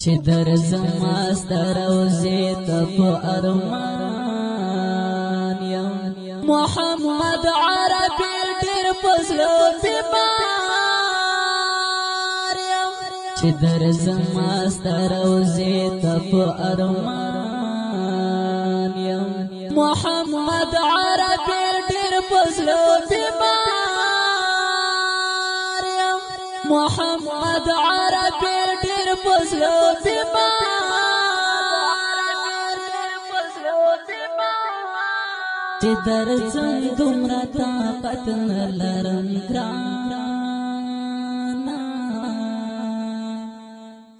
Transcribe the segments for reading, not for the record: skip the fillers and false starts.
چې درځم ستر روزې ته په ارمان یم محمد عربي ډېر په زړه بیمار یم چې درځم ستر روزې ته په ارمان یم محمد عربي ډېر په زړه بیمار یم محمد عربي ډېر په زړه چې درځم دومره طاقت نه لرم ګرانا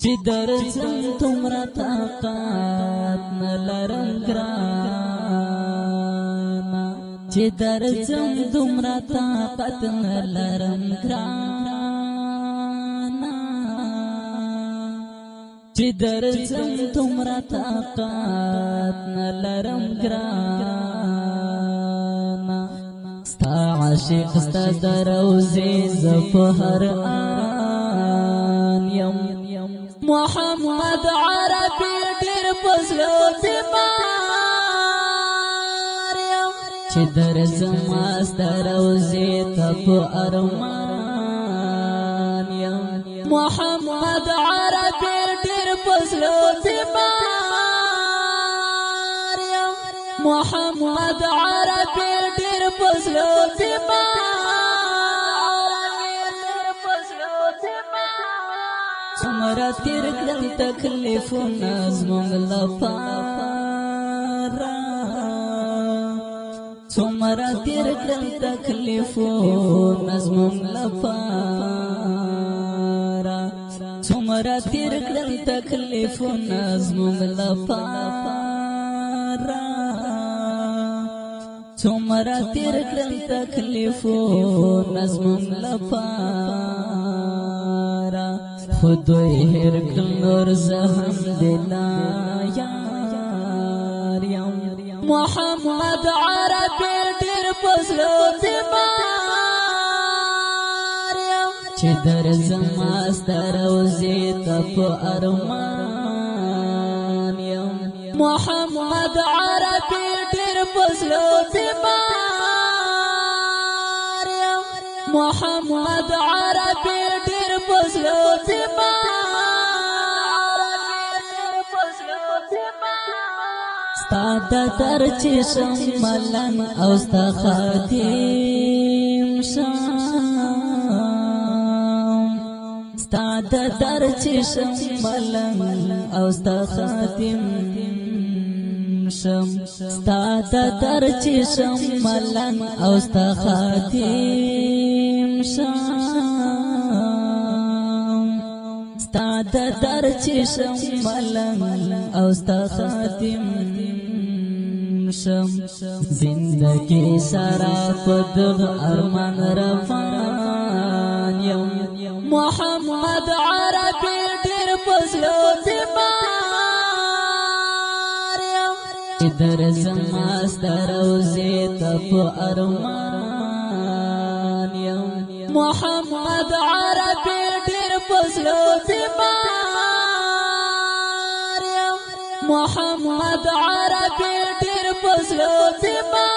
چې درځم دومره طاقت نه لرم ګرانا چې درځم دومره طاقت نه لرم ګرانا چې درځم دومره طاقت نه لرم ګرانا ستا عاشق ستا د روضې زه په هر آن یم محمد عربي ډېر په زړه بیمار یم چې درځم ستا روضې ته په ارمان یم محمد عربي ډېر په زړه بیمار یم محمد عربي ډېر په زړه څومره تېر کړل تکلیفونه زموږ لپاره څومره تېر کړل تکلیفونه زموږ لپاره څومره تېر کړل تکلیفونه زموږ لپاره څومره تېر کړل تکلیفونه زموږ لپاره خدای هر کړل نور زه هم د یار یم محمد عربي ډېر په زړه بیمار یم چې درځم ستا روضې ته په ارمان یم محمد عربي ډېر په زړه بیمار یم محمد عربي ډېر په زړه ستا د در چې شم ملنګ او ستا خادم شم ستا د در چې شم ملنګ او ستا خادم شم ستا د در چې شم ملنګ او ستا خادم شم ستا د در چې شم ملنګ او ستا خادم شم زندگی سرا پدغ ارمان روان یم محمد عربي ډېر په زړه بیمار یم چې درځم ستا روضې ته په ارمان یم محمد عربي ډېر په زړه بیمار یم محمد عربي ډېر په زړه بیمار